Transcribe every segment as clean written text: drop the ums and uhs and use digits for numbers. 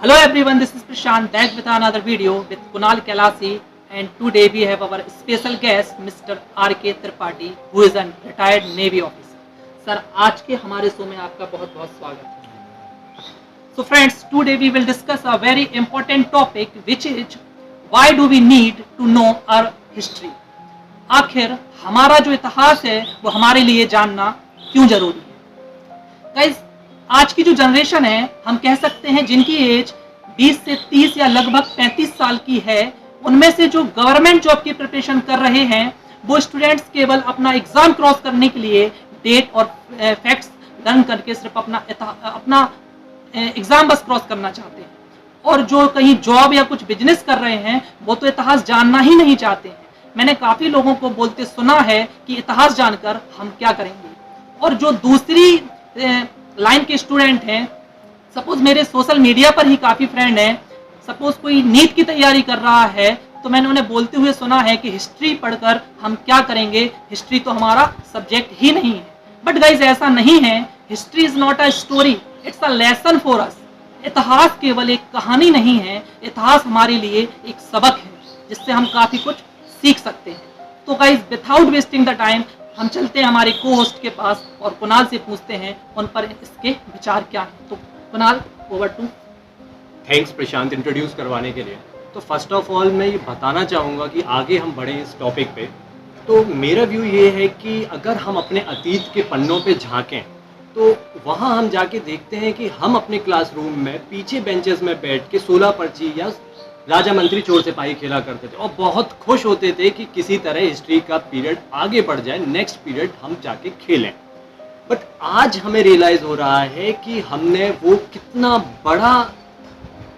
Hello everyone, this is Prashant back with another video with Kunal Kailasi, and today we have our special guest Mr. R.K. Tripathi who is a retired Navy officer. Sir, आज के हमारे show में आपका बहुत बहुत स्वागत है. So friends, today we will discuss a very important topic which is why do we need to know our history. आखिर हमारा जो इतिहास है वो हमारे लिए जानना क्यों जरूरी है. गाइस, आज की जो जनरेशन है हम कह सकते हैं जिनकी एज 20 से 30 या लगभग 35 साल की है, उनमें से जो गवर्नमेंट जॉब की प्रिपरेशन कर रहे हैं वो स्टूडेंट्स केवल अपना एग्जाम क्रॉस करने के लिए डेट और फैक्ट्स लर्न करके सिर्फ अपना एग्जाम बस क्रॉस करना चाहते हैं, और जो कहीं जॉब या कुछ बिजनेस कर रहे हैं वो तो इतिहास जानना ही नहीं चाहते हैं. मैंने काफ़ी लोगों को बोलते सुना है कि इतिहास जानकर हम क्या करेंगे. और जो दूसरी लाइन के स्टूडेंट हैं, सपोज मेरे सोशल मीडिया पर ही काफ़ी फ्रेंड हैं, सपोज कोई नीट की तैयारी कर रहा है तो मैंने उन्हें बोलते हुए सुना है कि हिस्ट्री पढ़कर हम क्या करेंगे, हिस्ट्री तो हमारा सब्जेक्ट ही नहीं है. बट गाइज, ऐसा नहीं है. History is not a story, it's a lesson for us. इतिहास केवल एक कहानी नहीं है, इतिहास हमारे लिए एक सबक है जिससे हम काफ़ी कुछ सीख सकते हैं. तो guys, without wasting the time हम चलते हैं हमारे को होस्ट के पास और कुणाल से पूछते हैं उन पर इसके विचार क्या हैं. तो Kunal, over to. Thanks Prashant introduce करवाने के लिए. तो फर्स्ट ऑफ ऑल मैं ये बताना चाहूँगा कि आगे हम बढ़ें इस टॉपिक पे, तो मेरा व्यू ये है कि अगर हम अपने अतीत के पन्नों पे झांकें तो वहाँ हम जाके देखते हैं कि हम अपने क्लासरूम में पीछे बेंचेस में बैठ के 16 पर्ची या राजा मंत्री चोर सिपाही खेला करते थे और बहुत खुश होते थे कि किसी तरह हिस्ट्री का पीरियड आगे बढ़ जाए, नेक्स्ट पीरियड हम जाके खेलें. बट आज हमें रियलाइज़ हो रहा है कि हमने वो कितना बड़ा,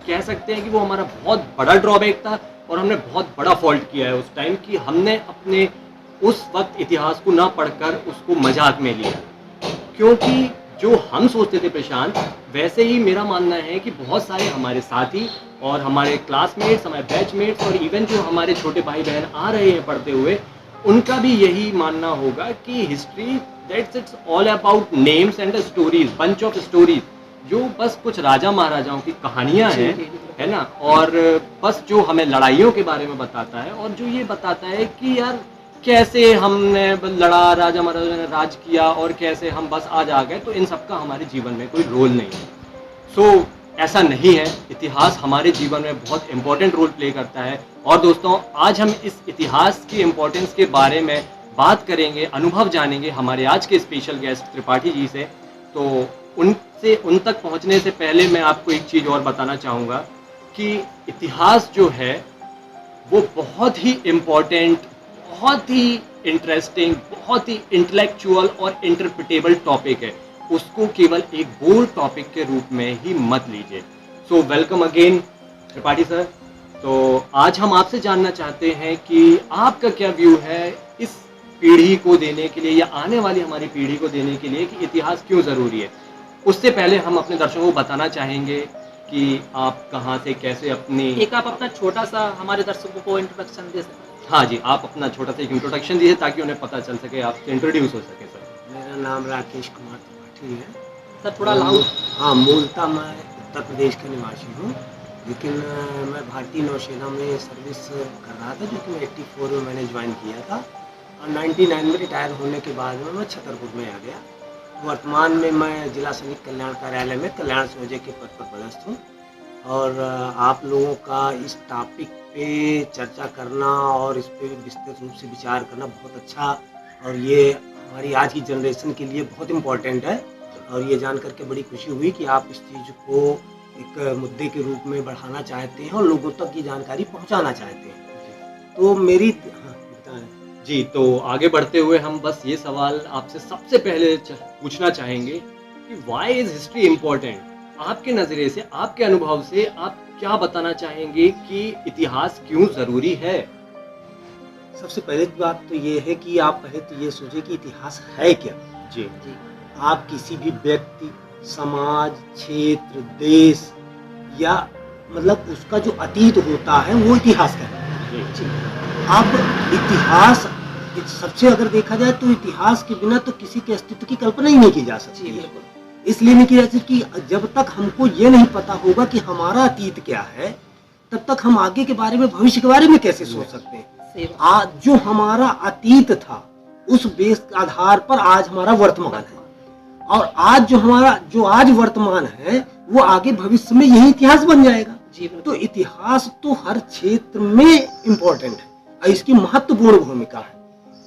कह सकते हैं कि वो हमारा बहुत बड़ा ड्रॉबैक था और हमने बहुत बड़ा फॉल्ट किया है उस टाइम, कि हमने अपने उस वक्त इतिहास को ना पढ़कर उसको मजाक में लिया. क्योंकि जो हम सोचते थे प्रशांत, वैसे ही मेरा मानना है कि बहुत सारे हमारे साथी और हमारे क्लासमेट्स, हमारे बैचमेट्स और इवन जो हमारे छोटे भाई बहन आ रहे हैं पढ़ते हुए, उनका भी यही मानना होगा कि history that's it's all about names and stories, bunch of stories, जो बस कुछ राजा महाराजाओं की कहानियां हैं, है ना, और बस जो हमें लड़ाइयों के बारे में बताता है और जो ये बताता है कि यार कैसे हमने लड़ा, राजा महाराजा ने राज किया और कैसे हम बस आज आ गए, तो इन सब का हमारे जीवन में कोई रोल नहीं है. सो ऐसा नहीं है. इतिहास हमारे जीवन में बहुत इंपॉर्टेंट रोल प्ले करता है. और दोस्तों, आज हम इस इतिहास की इम्पोर्टेंस के बारे में बात करेंगे, अनुभव जानेंगे हमारे आज के स्पेशल गेस्ट त्रिपाठी जी से. तो उन तक पहुंचने से पहले मैं आपको एक चीज़ और बताना चाहूँगा कि इतिहास जो है वो बहुत ही इम्पॉर्टेंट, बहुत ही इंटरेस्टिंग, बहुत ही इंटेलेक्चुअल और इंटरप्रिटेबल टॉपिक है. उसको केवल एक बोल्ड टॉपिक के रूप में ही मत लीजिए. So welcome again Tripathi sir. तो आज हम आपसे जानना चाहते हैं कि आपका क्या व्यू है इस पीढ़ी को देने के लिए या आने वाली हमारी पीढ़ी को देने के लिए कि इतिहास क्यों ज़रूरी है. उससे पहले हम अपने दर्शकों को बताना चाहेंगे कि आप कहाँ से कैसे एक आप अपना छोटा सा हमारे दर्शकों को इंट्रोडक्शन दे सकते. हाँ जी, आप अपना छोटा सा एक इंट्रोडक्शन दीजिए ताकि उन्हें पता चल सके, आपसे इंट्रोड्यूस हो सके. सर, मेरा नाम राकेश कुमार त्रिपाठी है. सर थोड़ा लाउड. हाँ, मूलतः मैं उत्तर प्रदेश का निवासी हूँ, लेकिन मैं भारतीय नौसेना में सर्विस कर रहा था, जो कि मैं 84 में मैंने ज्वाइन किया था, और 99 में रिटायर होने के बाद में मैं छतरपुर में आ गया. वर्तमान में मैं जिला सैनिक कल्याण कार्यालय में कल्याण संयोजक के पद पर पदस्थ हूँ. और आप लोगों का इस टॉपिक पे चर्चा करना और इस पे विस्तृत रूप से विचार करना बहुत अच्छा, और ये हमारी आज की जनरेशन के लिए बहुत इम्पोर्टेंट है. और ये जान करके बड़ी खुशी हुई कि आप इस चीज़ को एक मुद्दे के रूप में बढ़ाना चाहते हैं और लोगों तक ये जानकारी पहुंचाना चाहते हैं. तो मेरी जी, तो आगे बढ़ते हुए हम बस ये सवाल आपसे सबसे पहले पूछना चाहेंगे कि व्हाई इज हिस्ट्री इम्पोर्टेंट. आपके नज़रिए से, आपके अनुभव से आप क्या बताना चाहेंगे कि इतिहास क्यों ज़रूरी है. सबसे पहले बात तो ये है कि आप पहले तो ये सोचिए कि इतिहास है क्या. जी, आप किसी भी व्यक्ति, समाज, क्षेत्र, देश या मतलब उसका जो अतीत होता है वो इतिहास का है. अब इतिहास सबसे अगर देखा जाए तो इतिहास के बिना तो किसी के अस्तित्व की कल्पना ही नहीं की जा सकती है. इसलिए नहीं किया कि जब तक हमको ये नहीं पता होगा कि हमारा अतीत क्या है, तब तक हम आगे के बारे में, भविष्य के बारे में कैसे सोच सकते हैं। आज जो हमारा अतीत था उस बेस के आधार पर आज हमारा वर्तमान है, और आज जो आज वर्तमान है वो आगे भविष्य में यही इतिहास बन जाएगा। तो इतिहास तो हर क्षेत्र में इम्पोर्टेंट है और इसकी महत्वपूर्ण भूमिका है।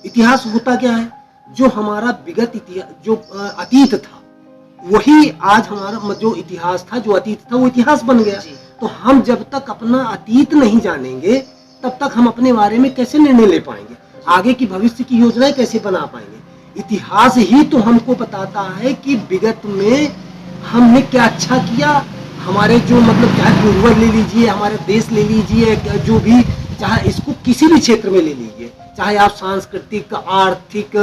इतिहास होता क्या है, जो हमारा विगत इतिहास, जो अतीत था वही आज हमारा, जो इतिहास था, जो अतीत था वो इतिहास बन गया। तो हम जब तक अपना अतीत नहीं जानेंगे तब तक हम अपने बारे में कैसे निर्णय ले पाएंगे, आगे की भविष्य की योजनाएं कैसे बना पाएंगे। इतिहास ही तो हमको बताता है कि विगत में हमने क्या अच्छा किया, हमारे जो मतलब चाहे पूर्वज ले लीजिए, हमारे देश ले लीजिए, जो भी, चाहे इसको किसी भी क्षेत्र में ले लीजिए, चाहे आप सांस्कृतिक, आर्थिक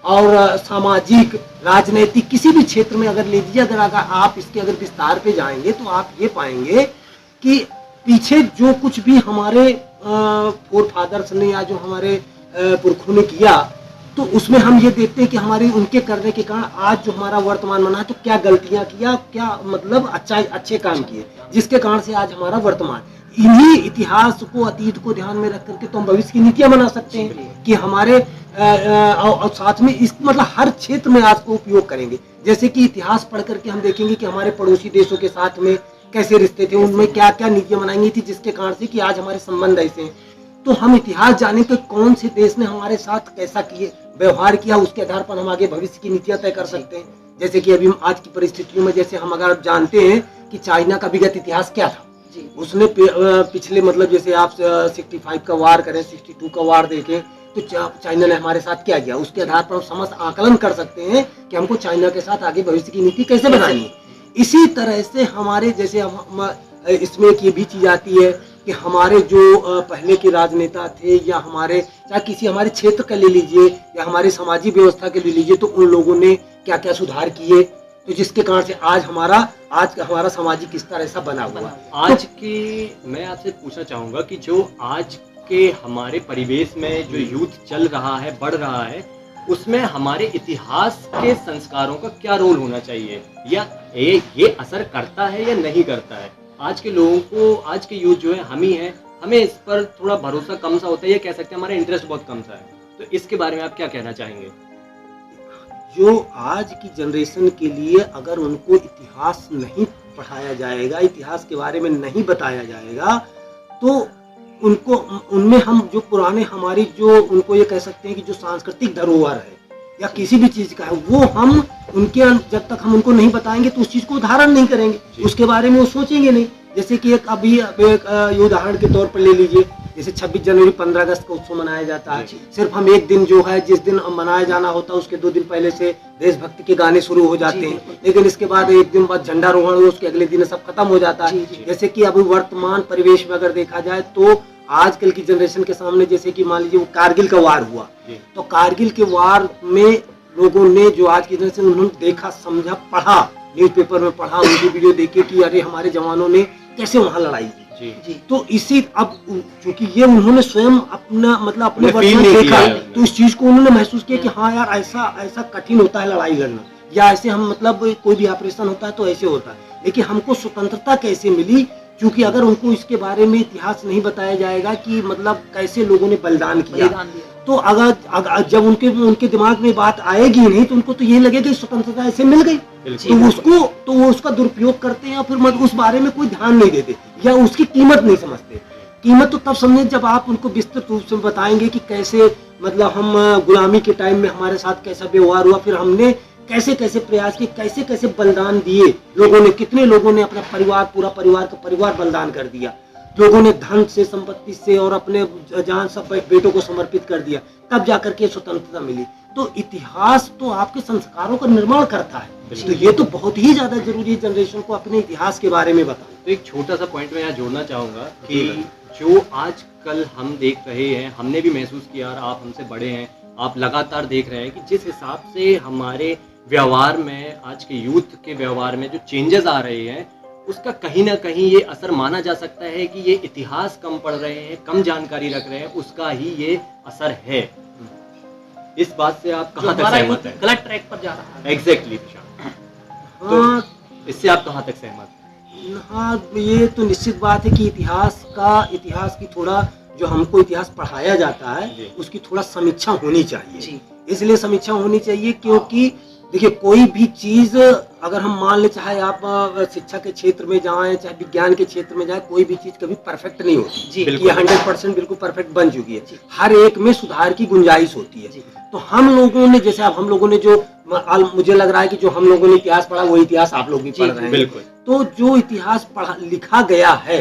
और सामाजिक, राजनीतिक, किसी भी क्षेत्र में अगर ले लीजिए, अगर आप इसके अगर विस्तार पे जाएंगे तो आप ये पाएंगे कि पीछे जो कुछ भी हमारे फोर फादर्स ने या जो हमारे पुरखों ने किया, तो उसमें हम ये देखते हैं कि हमारे उनके करने के कारण आज जो हमारा वर्तमान बना है, तो क्या गलतियां किया, क्या मतलब अच्छे काम किए, जिसके कारण से आज हमारा वर्तमान। इन्हीं इतिहास को, अतीत को ध्यान में रख करके तो हम भविष्य की नीतियां बना सकते हैं कि हमारे और साथ में इस मतलब हर क्षेत्र में आज को उपयोग करेंगे। जैसे कि इतिहास पढ़ करके हम देखेंगे कि हमारे पड़ोसी देशों के साथ में कैसे रिश्ते थे, उनमें क्या क्या नीतियां बनाई गई थी, जिसके कारण से कि आज हमारे संबंध ऐसे हैं। तो हम इतिहास जाने के कौन से देश ने हमारे साथ कैसा किए व्यवहार किया, उसके आधार पर हम आगे भविष्य की नीतियां तय कर सकते हैं। जैसे कि अभी आज की परिस्थितियों में, जैसे हम अगर जानते हैं कि चाइना का विगत इतिहास क्या था, उसने पिछले मतलब जैसे आप 65 का वार करें, 62 का वार देखें, तो चाइना ने हमारे साथ क्या किया, उसके आधार पर हम समस्त आकलन कर सकते हैं कि हमको चाइना के साथ आगे भविष्य की नीति कैसे बनानी है। इसी तरह से हमारे जैसे हम इसमें एक ये भी चीज आती है कि हमारे जो पहले के राजनेता थे, या हमारे चाहे किसी हमारे क्षेत्र का ले लीजिए या हमारे सामाजिक व्यवस्था के ले लीजिए, तो उन लोगों ने क्या क्या सुधार किए, तो जिसके कारण से आज हमारा सामाजिक स्तर ऐसा बना हुआ। आज की मैं आपसे पूछना चाहूंगा कि जो आज के हमारे परिवेश में जो यूथ चल रहा है, बढ़ रहा है, उसमें हमारे इतिहास के संस्कारों का क्या रोल होना चाहिए, या ये असर करता है या नहीं करता है। आज के लोगों को, आज के यूथ जो है, हम ही हैं, हमें इस पर थोड़ा भरोसा कम सा होता है, ये कह सकते हैं हमारा इंटरेस्ट बहुत कम सा है। तो इसके बारे में आप क्या कहना चाहेंगे? जो आज की जनरेशन के लिए अगर उनको इतिहास नहीं पढ़ाया जाएगा, इतिहास के बारे में नहीं बताया जाएगा, तो उनको उनमें हम जो पुराने हमारी जो उनको ये कह सकते हैं कि जो सांस्कृतिक धरोहर है या किसी भी चीज का है, वो हम उनके जब तक हम उनको नहीं बताएंगे तो उस चीज को धारण नहीं करेंगे, उसके बारे में वो सोचेंगे नहीं। जैसे कि एक अभी एक उदाहरण के तौर पर ले लीजिए, जैसे 26 जनवरी 15 अगस्त का उत्सव मनाया जाता है। सिर्फ हम एक दिन जो है, जिस दिन मनाया जाना होता है, उसके 2 दिन पहले से देशभक्ति के गाने शुरू हो जाते हैं, लेकिन इसके बाद एक दिन बाद झंडारोहण हो, उसके अगले दिन सब खत्म हो जाता है। जैसे कि अभी वर्तमान परिवेश में अगर देखा जाए तो आजकल की जनरेशन के सामने, जैसे कि मान लीजिए वो कारगिल का वार हुआ, तो कारगिल के वार में लोगों ने, जो आज की जनरेशन, उन्होंने देखा, समझा, पढ़ा, न्यूज़पेपर में पढ़ा, उनकी वीडियो देखे कि अरे हमारे जवानों ने कैसे वहां लड़ाई की। तो इसी अब चूंकि ये उन्होंने स्वयं अपना मतलब अपने वर्ष में देखा, तो इस चीज को उन्होंने महसूस किया कि हाँ यार, ऐसा कठिन होता है लड़ाई लड़ना, या ऐसे हम मतलब कोई भी ऑपरेशन होता है तो ऐसे होता है। लेकिन हमको स्वतंत्रता कैसे मिली, क्योंकि अगर उनको इसके बारे में इतिहास नहीं बताया जाएगा कि मतलब कैसे लोगों ने बलिदान किया, तो अगर जब उनके दिमाग में बात आएगी नहीं, तो उनको तो ये लगेगा कि स्वतंत्रता ऐसे मिल गई, तो वो उसका दुरुपयोग करते हैं, या फिर मतलब उस बारे में कोई ध्यान नहीं देते या उसकी कीमत नहीं समझते। कीमत तो तब समझे जब आप उनको विस्तृत रूप से बताएंगे कि कैसे मतलब हम गुलामी के टाइम में हमारे साथ कैसा व्यवहार हुआ, फिर हमने कैसे कैसे प्रयास किए, कैसे कैसे बलिदान दिए लोगों ने, कितने लोगों ने अपना परिवार, पूरा परिवार का परिवार बलिदान कर दिया, लोगों ने धन से, संपत्ति से और अपने जान सब बेटों को समर्पित कर दिया, तब जाकर के स्वतंत्रता मिली। तो इतिहास तो आपके संस्कारों का निर्माण करता है, तो ये तो बहुत ही ज्यादा जरूरी है जनरेशन को अपने इतिहास के बारे में बताना। तो एक छोटा सा पॉइंट मैं यहाँ जोड़ना चाहूँगा कि जो आजकल हम देख रहे हैं, हमने भी महसूस किया, और आप हमसे बड़े हैं, आप लगातार देख रहे हैं कि जिस हिसाब से हमारे व्यवहार में, आज के यूथ के व्यवहार में जो चेंजेस आ रहे हैं, उसका कहीं ना कहीं ये असर माना जा सकता है कि ये इतिहास कम पढ़ रहे हैं, कम जानकारी रख रहे हैं, उसका ही ये असर है। इस बात से आप कहाँ तक सहमत हैं? गलत ट्रैक पर जा रहा है। एग्जैक्टली। हाँ, तो इससे आप कहाँ तक सहमत हैं? हाँ, ये तो निश्चित बात है कि इतिहास की थोड़ा जो हमको इतिहास पढ़ाया जाता जी। है उसकी थोड़ा समीक्षा होनी चाहिए। जी इसलिए समीक्षा होनी चाहिए क्योंकि देखिए कोई भी चीज अगर हम मान ले, चाहे आप शिक्षा के क्षेत्र में जाएं, चाहे विज्ञान के क्षेत्र में जाएं, कोई भी चीज कभी परफेक्ट नहीं होती जी कि बिल्कुल। 100% बिल्कुल परफेक्ट बन चुकी है। जी। हर एक में सुधार की गुंजाइश होती है। जी तो हम लोगों ने, जैसे अब हम लोगों ने जो मुझे लग रहा है कि जो हम लोगों ने इतिहास पढ़ा वही इतिहास आप लोग भी जी, पढ़ रहे हैं। बिल्कुल। तो जो इतिहास पढ़ा लिखा गया है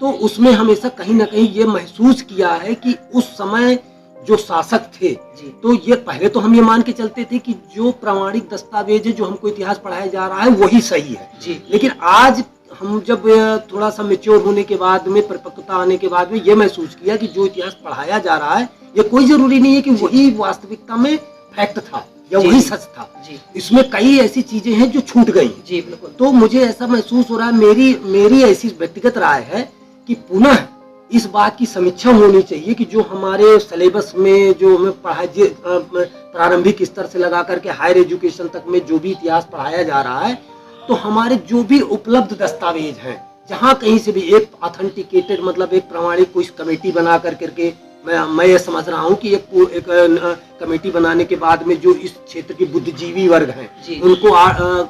तो उसमें हमेशा कहीं ना कहीं ये महसूस किया है कि उस समय जो शासक थे, जी तो ये पहले तो हम ये मान के चलते थे कि जो प्रामाणिक दस्तावेज है जो हमको इतिहास पढ़ाया जा रहा है वही सही है। जी लेकिन आज हम जब थोड़ा सा मेच्योर होने के बाद में, परिपक्वता आने के बाद में ये महसूस किया कि जो इतिहास पढ़ाया जा रहा है ये कोई जरूरी नहीं है कि वही वास्तविकता में फैक्ट था या जी, वही जी। सच था। जी इसमें कई ऐसी चीजें हैं जो छूट गई हैं। जी बिल्कुल। तो मुझे ऐसा महसूस हो रहा है, मेरी ऐसी व्यक्तिगत राय है कि पुनः इस बात की समीक्षा होनी चाहिए कि जो हमारे सिलेबस में जो हमें प्रारंभिक स्तर से लगा करके हायर एजुकेशन तक में जो भी इतिहास पढ़ाया जा रहा है, तो हमारे जो भी उपलब्ध दस्तावेज हैं, जहाँ कहीं से भी एक ऑथेंटिकेटेड मतलब एक प्रामाणिक कोई कमेटी बना करके मैं ये समझ रहा हूँ कि एक कमेटी बनाने के बाद में जो इस क्षेत्र के बुद्धिजीवी वर्ग हैं जी। उनको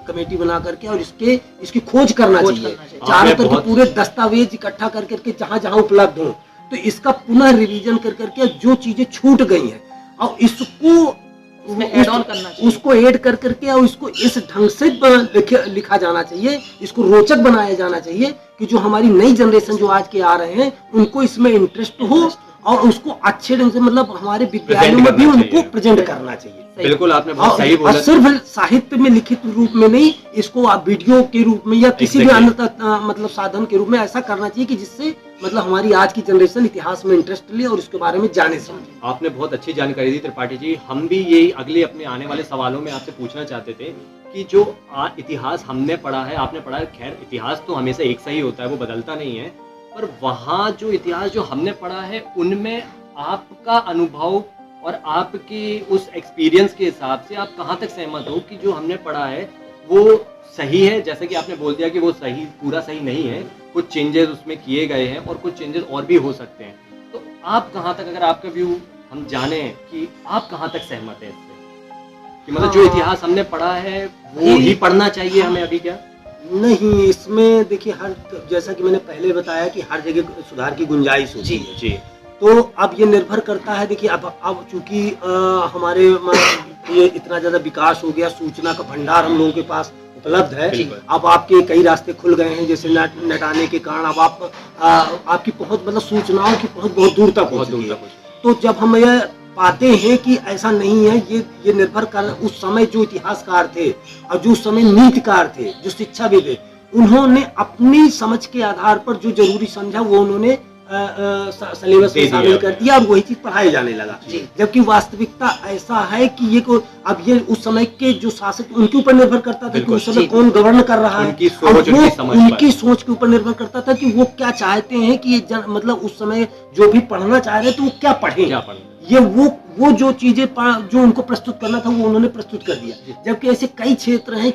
कमेटी बना करके और इसकी खोज करना खोज चाहिए, करना चाहिए। चारों आपने तरफ बहुत- पूरे दस्तावेज इकट्ठा कर करके जहाँ जहाँ उपलब्ध हो तो इसका पुनः रिवीजन कर करके जो चीजें छूट गई हैं और उसमें add on करना चाहिए। उसको ऐड कर करके और इसको इस ढंग से लिखा जाना चाहिए, इसको रोचक बनाया जाना चाहिए कि जो हमारी नई जनरेशन जो आज के आ रहे हैं उनको इसमें इंटरेस्ट हो और उसको अच्छे ढंग से मतलब हमारे विद्यालयों में भी करना उनको चाहिए। प्रेजेंट करना चाहिए। बिल्कुल, आपने बहुत सही और बोला। सिर्फ साहित्य में लिखित रूप में नहीं, इसको आप वीडियो के रूप में या किसी भी Exactly. अन्य मतलब साधन के रूप में ऐसा करना चाहिए कि जिससे मतलब हमारी आज की जनरेशन इतिहास में इंटरेस्ट ले और इसके बारे में जाने समझे। आपने बहुत अच्छी जानकारी दी त्रिपाठी जी। हम भी यही अगले अपने आने वाले सवालों में आपसे पूछना चाहते थे कि जो इतिहास हमने पढ़ा है, आपने पढ़ा है, खैर इतिहास तो हमेशा एक सा ही होता है, वो बदलता नहीं है, पर वहाँ जो इतिहास जो हमने पढ़ा है उनमें आपका अनुभव और आपकी उस एक्सपीरियंस के हिसाब से आप कहाँ तक सहमत हो कि जो हमने पढ़ा है वो सही है? जैसे कि आपने बोल दिया कि वो सही पूरा सही नहीं है, कुछ चेंजेस उसमें किए गए हैं और कुछ चेंजेस और भी हो सकते हैं, तो आप कहाँ तक, अगर आपका व्यू हम जाने कि आप कहाँ तक सहमत हैं इससे कि मतलब जो इतिहास हमने पढ़ा है वो ही पढ़ना चाहिए हमें अभी? क्या नहीं, इसमें देखिए जैसा कि मैंने पहले बताया कि हर जगह सुधार की गुंजाइश होती है। जी तो अब ये निर्भर करता है, देखिए अब चूंकि हमारे ये इतना ज्यादा विकास हो गया, सूचना का भंडार हम लोगों के पास उपलब्ध है। बिल्कुल। अब आपके कई रास्ते खुल गए हैं, जैसे नेट आने के कारण अब आपकी पहुंच मतलब सूचनाओं की पहुंच बहुत दूर तक हो बहुत दूर चुकी है। तक। तो जब हम ये पाते हैं कि ऐसा नहीं है, ये निर्भर कर उस समय जो इतिहासकार थे और जो उस समय नीतिकार थे, जो शिक्षाविद थे, उन्होंने अपनी समझ के आधार पर जो जरूरी समझा वो उन्होंने सिलेबस में शामिल कर दिया और वही चीज पढ़ाए जाने लगा। जबकि वास्तविकता ऐसा है कि अब ये उस समय के जो शासक उनके ऊपर निर्भर करता था कि उस समय कौन गवर्न कर रहा है, उनकी और सोच, उनकी समझ उनकी सोच के ऊपर निर्भर करता था कि वो क्या चाहते हैं कि ये मतलब उस समय जो भी पढ़ना चाह रहे थे वो क्या पढ़े, क्या पढ़ना, ये वो जो चीजें जो उनको प्रस्तुत करना था वो उन्होंने प्रस्तुत कर दिया। जबकि ऐसे कई क्षेत्र हैं,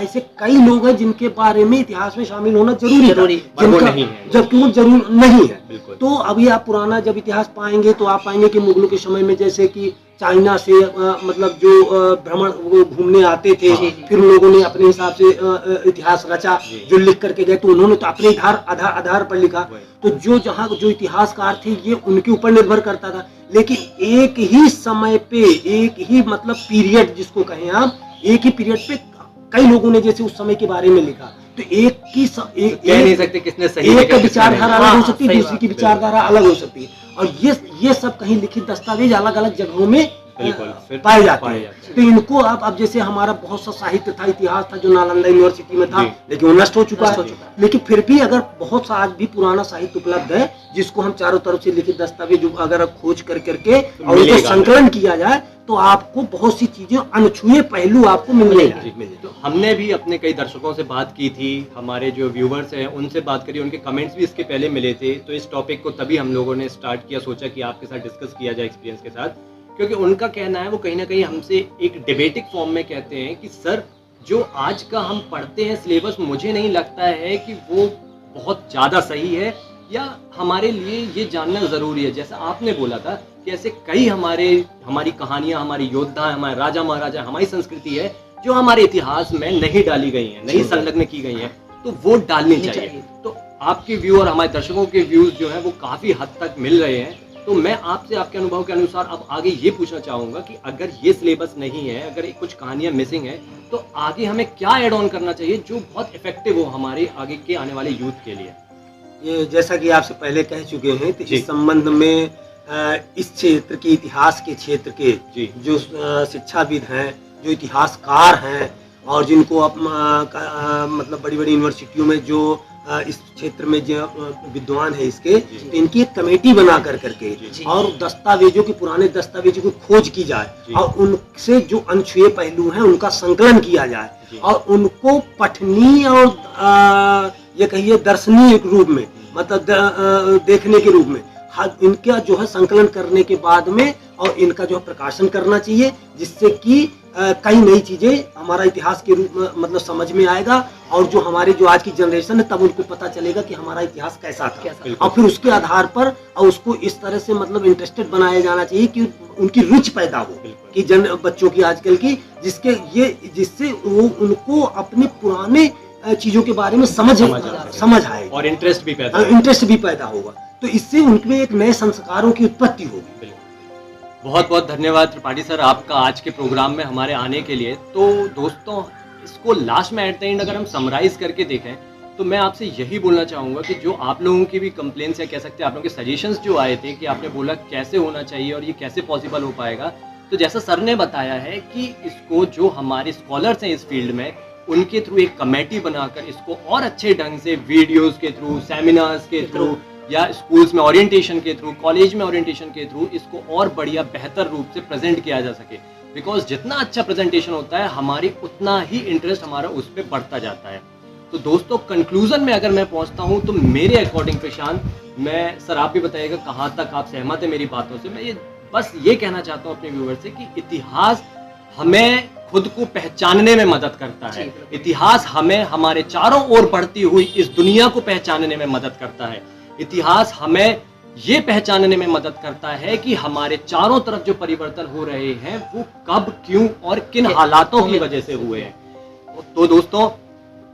ऐसे कई लोग हैं जिनके बारे में इतिहास में शामिल होना जरूरी पर वो नहीं है। जबकि वो जरूर नहीं है। बिल्कुल। तो अभी आप पुराना जब इतिहास पाएंगे तो आप पाएंगे कि मुगलों के समय में जैसे कि चाइना से मतलब जो भ्रमण वो घूमने आते थे, फिर उन लोगों ने अपने हिसाब से इतिहास रचा, जो लिख करके गए, तो उन्होंने तो अपने आधार पर लिखा। तो जहाँ जो इतिहासकार थे ये उनके ऊपर निर्भर करता था। लेकिन एक ही समय पे, एक ही मतलब पीरियड जिसको कहें आप, एक ही पीरियड पे कई लोगों ने जैसे उस समय के बारे में लिखा, तो कह नहीं सकते किसने सही एक लिखा, का किसने विचारधारा नहीं। अलग हो सकती है, दूसरी की विचारधारा अलग हो सकती है, और ये सब कहीं लिखित दस्तावेज अलग अलग जगहों में बिल्कुल पाए जाते हैं। तो इनको अब जैसे हमारा बहुत सा साहित्य था, इतिहास था जो नालंदा यूनिवर्सिटी में था, लेकिन वो नष्ट हो चुका है। लेकिन फिर भी अगर बहुत सा आज भी पुराना साहित्य उपलब्ध है जिसको हम चारों तरफ से लिखित दस्तावेज अगर खोज करके और उसको संकलन किया जाए तो आपको बहुत सी चीजें अनछुए पहलू आपको मिलेंगे। तो हमने भी अपने कई दर्शकों से बात की थी, हमारे जो व्यूवर्स हैं उनसे बात करी, उनके कमेंट्स भी इसके पहले मिले थे। तो इस टॉपिक को तभी हम लोगों ने स्टार्ट किया, सोचा कि आपके साथ डिस्कस किया जाए एक्सपीरियंस के साथ, क्योंकि उनका कहना है वो कहीं ना कहीं हमसे एक डिबेटिक फॉर्म में कहते हैं कि सर जो आज का हम पढ़ते हैं सिलेबस, मुझे नहीं लगता है कि वो बहुत ज़्यादा सही है या हमारे लिए ये जानना ज़रूरी है। जैसा आपने बोला था कि ऐसे कई हमारी कहानियाँ, हमारे योद्धा, हमारे राजा महाराजा, हमारी संस्कृति है जो हमारे इतिहास में नहीं डाली गई हैं, नहीं संलग्न की गई हैं, तो वो डालनी चाहिए। तो आपके व्यू और हमारे दर्शकों के व्यूज़ जो हैं वो काफ़ी हद तक मिल रहे हैं। तो मैं आपसे आपके अनुभव के अनुसार अब आगे ये पूछना चाहूँगा कि अगर ये सिलेबस नहीं है, अगर कुछ कहानियाँ मिसिंग है, तो आगे हमें क्या ऐड ऑन करना चाहिए जो बहुत इफेक्टिव हो हमारे आगे के आने वाले यूथ के लिए? ये जैसा कि आपसे पहले कह चुके हैं, तो जी। इस संबंध में इस क्षेत्र के, इतिहास के क्षेत्र के जी। जो शिक्षाविद हैं, जो इतिहासकार हैं और जिनको मतलब बड़ी बड़ी यूनिवर्सिटियों में जो इस क्षेत्र में जो विद्वान है इसके, तो इनकी एक कमेटी बना करके जी। और दस्तावेजों के, पुराने दस्तावेजों की खोज की जाए और उनसे जो अनछुए पहलू हैं उनका संकलन किया जाए और उनको पठनीय और ये कहिए दर्शनीय रूप में, मतलब देखने के रूप में इनका जो है संकलन करने के बाद में और इनका जो है प्रकाशन करना चाहिए, जिससे कि कई नई चीजें हमारा इतिहास के रूप में मतलब समझ में आएगा और जो हमारे जो आज की जनरेशन है तब उनको पता चलेगा कि हमारा इतिहास कैसा था। और फिर उसके आधार पर और उसको इस तरह से मतलब इंटरेस्टेड बनाया जाना चाहिए कि उनकी रुचि पैदा हो कि बच्चों की आजकल की, जिससे वो उनको अपने पुराने चीजों के बारे में समझ आएगी और इंटरेस्ट भी पैदा होगा। तो इससे उनमें एक नए संस्कारों की उत्पत्ति होगी। बहुत बहुत धन्यवाद त्रिपाठी सर आपका आज के प्रोग्राम में हमारे आने के लिए। तो दोस्तों, इसको लास्ट में एट द एंड अगर हम समराइज करके देखें तो मैं आपसे यही बोलना चाहूँगा कि जो आप लोगों की भी कंप्लेंट्स या कह सकते हैं आप लोगों के सजेशंस जो आए थे कि आपने बोला कैसे होना चाहिए और ये कैसे पॉसिबल हो पाएगा, तो जैसा सर ने बताया है कि इसको जो हमारे स्कॉलर्स हैं इस फील्ड में उनके थ्रू एक कमेटी बनाकर इसको और अच्छे ढंग से वीडियोज़ के थ्रू, सेमिनार्स के थ्रू या स्कूल्स में ओरिएंटेशन के थ्रू, कॉलेज में ओरिएंटेशन के थ्रू इसको और बढ़िया बेहतर रूप से प्रेजेंट किया जा सके। बिकॉज जितना अच्छा प्रेजेंटेशन होता है हमारी उतना ही इंटरेस्ट हमारा उस पर बढ़ता जाता है। तो दोस्तों, कंक्लूजन में अगर मैं पहुंचता हूं तो मेरे अकॉर्डिंग प्रशांत, मैं सर आप भी बताइएगा कहाँ तक आप सहमत है मेरी बातों से, मैं बस ये कहना चाहता हूँ अपने व्यूअर से कि इतिहास हमें खुद को पहचानने में मदद करता है। इतिहास हमें हमारे चारों ओर बढ़ती हुई इस दुनिया को पहचानने में मदद करता है। इतिहास हमें ये पहचानने में मदद करता है कि हमारे चारों तरफ जो परिवर्तन हो रहे हैं वो कब, क्यों और किन हालातों की वजह से हुए हैं। तो दोस्तों,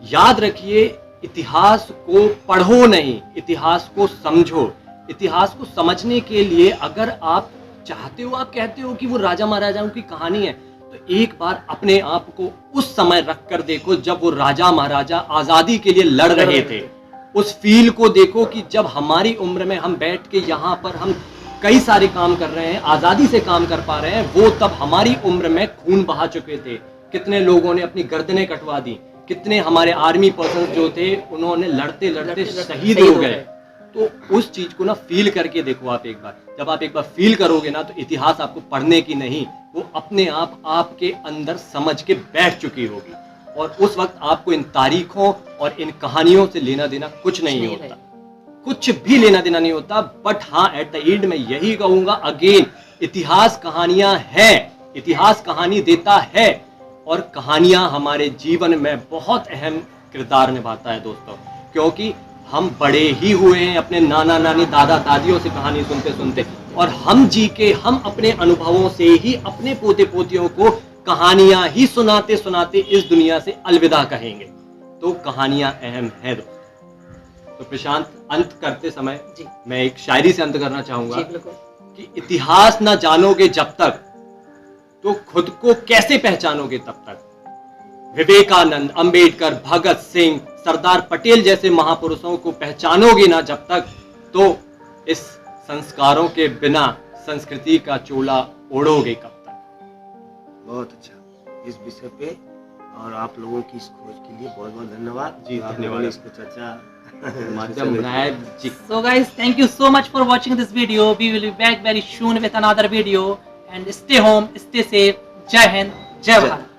याद रखिए, इतिहास को पढ़ो नहीं, इतिहास को समझो। इतिहास को समझने के लिए अगर आप चाहते हो, आप कहते हो कि वो राजा महाराजाओं की कहानी है, तो एक बार अपने आप को उस समय रख कर देखो जब वो राजा महाराजा आजादी के लिए लड़ रहे थे। उस फील को देखो कि जब हमारी उम्र में हम बैठ के यहाँ पर हम कई सारे काम कर रहे हैं, आज़ादी से काम कर पा रहे हैं, वो तब हमारी उम्र में खून बहा चुके थे। कितने लोगों ने अपनी गर्दनें कटवा दी, कितने हमारे आर्मी पर्सन जो थे उन्होंने लड़ते लड़ते शहीद हो गए। तो उस चीज को ना फील करके देखो आप एक बार। जब आप एक बार फील करोगे ना तो इतिहास आपको पढ़ने की नहीं, वो अपने आप आपके अंदर समझ के बैठ चुकी होगी और उस वक्त आपको इन तारीखों और इन कहानियों से लेना देना कुछ नहीं होता, कुछ भी लेना देना नहीं होता। बट हाँ, एट द एंड मैं यही कहूंगा अगेन, इतिहास कहानियां हैं, इतिहास कहानी देता है और कहानियां हमारे जीवन में बहुत अहम किरदार निभाता है दोस्तों, क्योंकि हम बड़े ही हुए हैं अपने नाना नानी दादा दादियों से कहानी सुनते सुनते, और हम जी के हम अपने अनुभवों से ही अपने पोते पोतियों को कहानियां ही सुनाते सुनाते इस दुनिया से अलविदा कहेंगे। तो कहानियां अहम है दोस्तों। तो प्रशांत, अंत करते समय जी, मैं एक शायरी से अंत करना चाहूंगा कि इतिहास ना जानोगे जब तक तो खुद को कैसे पहचानोगे तब तक। विवेकानंद, अंबेडकर, भगत सिंह, सरदार पटेल जैसे महापुरुषों को पहचानोगे ना जब तक तो इस संस्कारों के बिना संस्कृति का चोला ओढ़ोगे कब तक। बहुत अच्छा इस विषय पे और आप लोगों की इस खोज के लिए बहुत बहुत धन्यवाद जी, धन्यवाद। इसको चर्चा माध्यम बनाया जी। So guys, thank you so much for watching this video. We will be back very soon with another video and stay home, stay safe. Jai Hind, Jai Bharat.